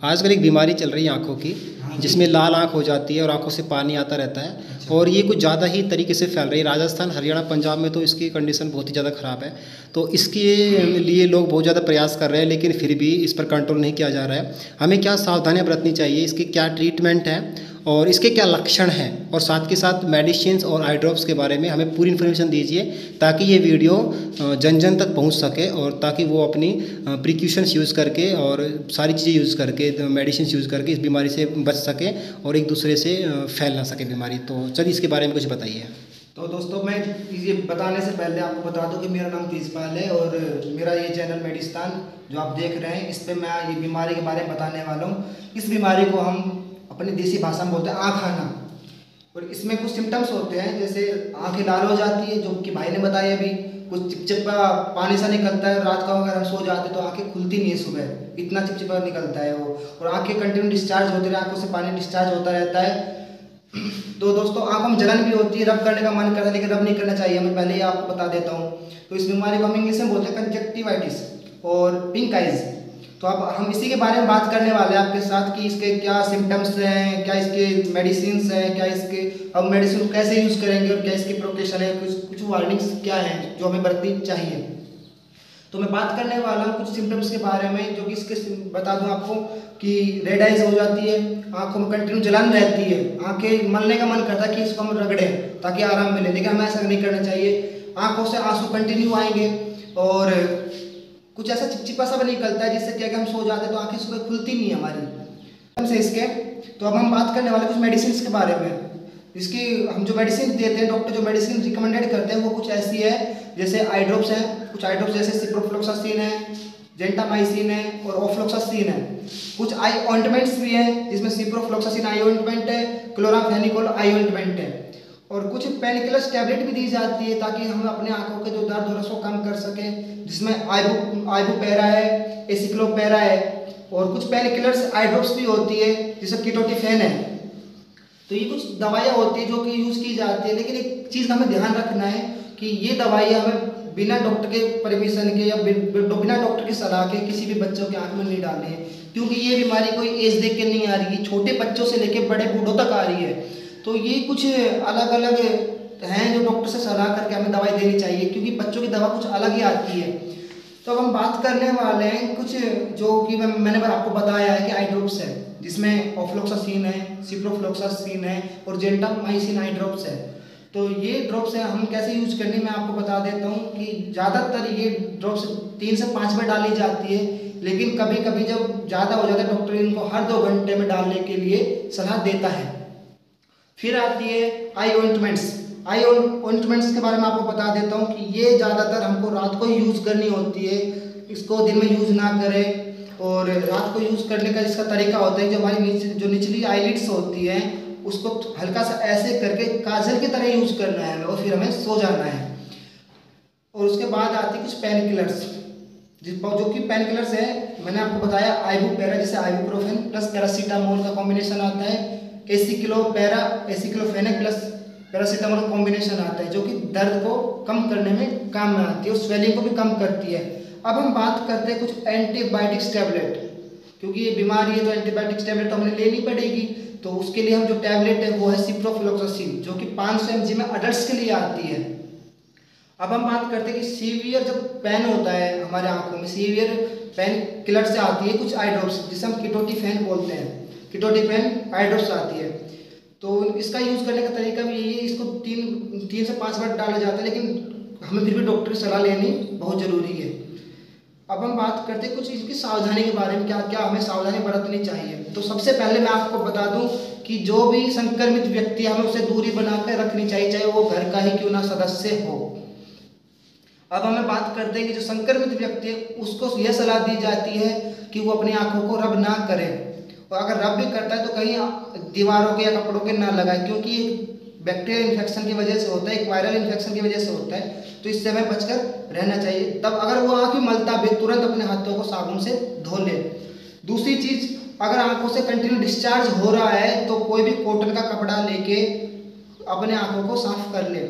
आजकल एक बीमारी चल रही है आँखों की, हाँ जिसमें लाल आँख हो जाती है और आँखों से पानी आता रहता है। अच्छा। और ये कुछ ज़्यादा ही तरीके से फैल रही है। राजस्थान, हरियाणा, पंजाब में तो इसकी कंडीशन बहुत ही ज़्यादा ख़राब है। तो इसके लिए लोग बहुत ज़्यादा प्रयास कर रहे हैं, लेकिन फिर भी इस पर कंट्रोल नहीं किया जा रहा है। हमें क्या सावधानियाँ बरतनी चाहिए, इसकी क्या ट्रीटमेंट है और इसके क्या लक्षण हैं, और साथ के साथ मेडिसिन्स और आई ड्रॉप्स के बारे में हमें पूरी इन्फॉर्मेशन दीजिए, ताकि ये वीडियो जन जन तक पहुंच सके और ताकि वो अपनी प्रिकॉशंस यूज़ करके और सारी चीज़ें यूज़ करके, मेडिसिन यूज़ करके इस बीमारी से बच सके और एक दूसरे से फैल ना सके बीमारी। तो चलिए इसके बारे में कुछ बताइए। तो दोस्तों, मैं ये बताने से पहले आपको बता दूं कि मेरा नाम तेजपाल है और मेरा ये चैनल मेडिस्तान जो आप देख रहे हैं, इस पर मैं ये बीमारी के बारे में बताने वाला हूँ। इस बीमारी को हम अपनी देसी भाषा में बोलते हैं आँख आना, और इसमें कुछ सिम्टम्स होते हैं, जैसे आँखें लाल हो जाती है, जो कि भाई ने बताया अभी। कुछ चिपचिपा पानी सा निकलता है, रात को अगर हम सो जाते तो आँखें खुलती नहीं है, सुबह इतना चिपचिपा निकलता है वो, और आँखें कंटिन्यू डिस्चार्ज होती है, आँखों से पानी डिस्चार्ज होता रहता है। तो दोस्तों, आँखों में जलन भी होती है, रब करने का मन करता है, लेकिन रब नहीं करना चाहिए, मैं पहले ही आपको बता देता हूँ। तो इस बीमारी को हम इंग्लिश में बोलते हैं कंजक्टिवाइटिस और पिंक आइज। तो अब हम इसी के बारे में बात करने वाले हैं आपके साथ कि इसके क्या सिम्टम्स हैं, क्या इसके मेडिसिन हैं, क्या इसके हम मेडिसिन को कैसे यूज़ करेंगे और क्या इसकी प्रोटेक्शन है, कुछ वार्निंग्स क्या हैं जो हमें बरतनी चाहिए। तो मैं बात करने वाला हूँ कुछ सिम्टम्स के बारे में, जो कि इसके बता दूं आपको कि रेड आइज हो जाती है, आंखों में कंटिन्यू जलन रहती है, आंखें मलने का मन करता है कि इसको हम रगड़ें ताकि आराम मिले, लेकिन हमें ऐसा नहीं करना चाहिए। आंखों से आंसू कंटिन्यू आएंगे और कुछ ऐसा चिपचिपा सा भी निकलता है, जिससे क्या कि हम सो जाते हैं तो आंखें सुबह खुलती नहीं है हमारी से इसके। तो अब हम बात करने वाले कुछ मेडिसिन के बारे में। इसकी हम जो मेडिसिन देते हैं, डॉक्टर जो मेडिसिन रिकमेंडेड करते हैं वो कुछ ऐसी है, जैसे आई ड्रॉप्स हैं, कुछ आई ड्रॉप्स जैसे सिप्रोफ्लोक्सासिन है, जेंटामाइसिन है और ऑफ्लोक्सासिन है। कुछ आई ऑइंटमेंट्स भी हैं, जिसमें सिप्रोफ्लोक्सासिन आई ऑइंटमेंट है, क्लोराफेनिकोल आई ऑइंटमेंट है, और कुछ पेनकिलर्स टैबलेट भी दी जाती है ताकि हम अपने आंखों के जो दर्द हो रहा है उसको कम कर सकें, जिसमें आइबुपेरा है, एसिक्लोपेरा है, और कुछ पेनकिलर्स आई ड्रॉप्स भी होती है, जैसे कीटोटिफेन है। तो ये कुछ दवाइयाँ होती है जो कि यूज़ की जाती है, लेकिन एक चीज़ हमें ध्यान रखना है कि ये दवाइयाँ हमें बिना डॉक्टर के परमिशन के या बिना डॉक्टर की सलाह के किसी भी बच्चों के आँख में नहीं डालनी है, क्योंकि ये बीमारी कोई एज देख के नहीं आ रही है, छोटे बच्चों से लेकर बड़े बूढ़ों तक आ रही है। तो ये कुछ अलग अलग हैं जो डॉक्टर से सलाह करके हमें दवाई देनी चाहिए, क्योंकि बच्चों की दवा कुछ अलग ही आती है। तो अब हम बात करने वाले हैं कुछ जो कि मैंने आपको बताया है कि आई ड्रॉप्स है, जिसमें ऑफ्लोक्सासिन है, सिप्रोफ्लोक्सासिन है और जेंटामाइसिन आई ड्रॉप्स है। तो ये ड्रॉप्स है हम कैसे यूज करनी मैं आपको बता देता हूँ कि ज़्यादातर ये ड्रॉप्स 3 से 5 बार डाली जाती है, लेकिन कभी कभी जब ज़्यादा हो जाता है डॉक्टर इनको हर 2 घंटे में डालने के लिए सलाह देता है। फिर आती है आई ऑइंटमेंट्स। आई ऑइंटमेंट्स के बारे में आपको बता देता हूँ कि ये ज़्यादातर हमको रात को यूज़ करनी होती है, इसको दिन में यूज़ ना करें। और रात को यूज़ करने का इसका तरीका होता है, जो हमारी जो निचली आईलिड्स होती हैं उसको हल्का सा ऐसे करके काजल की तरह यूज़ करना है और फिर हमें सो जाना है। और उसके बाद आती कुछ पेन किलर्स, जो कि पेन किलर्स है मैंने आपको बताया आइबुपेरा, जैसे आइबुप्रोफेन प्लस पैरासीटामोल का कॉम्बिनेशन आता है, एसिक्लोफेनेक प्लस पैरासीटामोल का कॉम्बिनेशन आता है, जो कि दर्द को कम करने में काम में आती है और स्वेलिंग को भी कम करती है। अब हम बात करते हैं कुछ एंटीबायोटिक्स टैबलेट, क्योंकि ये बीमारी है तो एंटीबायोटिक्स टैबलेट तो हमें लेनी पड़ेगी। तो उसके लिए हम जो टैबलेट है वो है सिप्रोफ्लोक्सासिन, जो कि 500 mg में अडल्ट्स के लिए आती है। अब हम बात करते हैं कि सीवियर जब पेन होता है हमारे आंखों में, सीवियर पेन किलर से आती है कुछ आई ड्रॉप्स, जिसे हम कीटोटिफेन बोलते हैं, कीटोटिफेन आई ड्रॉप्स आती है। तो इसका यूज़ करने का तरीका भी यही है, इसको 3 से 5 बार डाला जाता है, लेकिन हमें फिर भी डॉक्टर की सलाह लेनी बहुत ज़रूरी है। अब हम बात करते हैं कुछ इसकी सावधानी के बारे में, क्या क्या हमें सावधानी बरतनी चाहिए। तो सबसे पहले मैं आपको बता दूं कि जो भी संक्रमित व्यक्ति है हमें उसे दूरी बनाकर रखनी चाहिए, चाहे वो घर का ही क्यों ना सदस्य हो। अब हमें बात करते हैं कि जो संक्रमित व्यक्ति है उसको यह सलाह दी जाती है कि वो अपनी आंखों को रब ना करे, और अगर रब भी करता है तो कहीं दीवारों के या कपड़ों के ना लगाए, क्योंकि बैक्टीरियल इन्फेक्शन की वजह से होता है, एक वायरल इन्फेक्शन की वजह से होता है, तो इससे हमें बचकर रहना चाहिए। तब अगर वो आँख भी मलता भी तुरंत अपने हाथों को साबुन से धो ले। दूसरी चीज़, अगर आंखों से कंटिन्यू डिस्चार्ज हो रहा है तो कोई भी कॉटन का कपड़ा लेके अपने आंखों को साफ कर ले,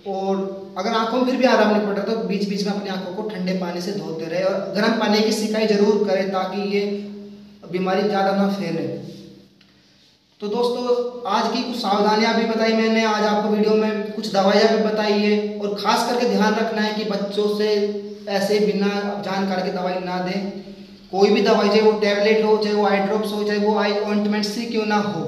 और अगर आंखों में फिर भी आराम नहीं पड़ रहा तो बीच बीच में अपनी आंखों को ठंडे पानी से धोते रहे और गर्म पानी की सिकाई जरूर करें, ताकि ये बीमारी ज़्यादा ना फैले। तो दोस्तों आज की कुछ सावधानियां भी बताई मैंने, आज आपको वीडियो में कुछ दवाइयां भी बताई है, और ख़ास करके ध्यान रखना है कि बच्चों से ऐसे बिना जानकारी की दवाई ना दें। कोई भी दवाई, चाहे वो टैबलेट हो, चाहे वो आई ड्रॉप्स हो, चाहे वो आई ऑइंटमेंट से क्यों ना हो।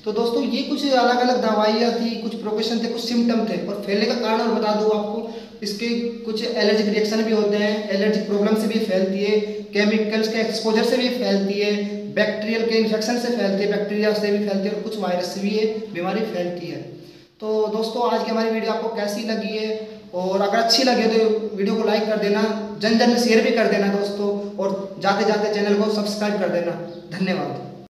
तो दोस्तों ये कुछ अलग अलग दवाइयाँ थी, कुछ प्रोकेशन थे, कुछ सिम्टम थे, और फैलने का कारण और बता दूँ आपको, इसके कुछ एलर्जिक रिएक्शन भी होते हैं, एलर्जिक प्रॉब्लम से भी फैलती है, केमिकल्स के एक्सपोजर से भी फैलती है, बैक्टीरियल के इन्फेक्शन से फैलती है, बैक्टीरिया से भी फैलती है, और कुछ वायरस से भी ये बीमारी फैलती है। तो दोस्तों आज की हमारी वीडियो आपको कैसी लगी है, और अगर अच्छी लगे तो वीडियो को लाइक कर देना, जन जन में शेयर भी कर देना दोस्तों, और जाते जाते चैनल को सब्सक्राइब कर देना। धन्यवाद।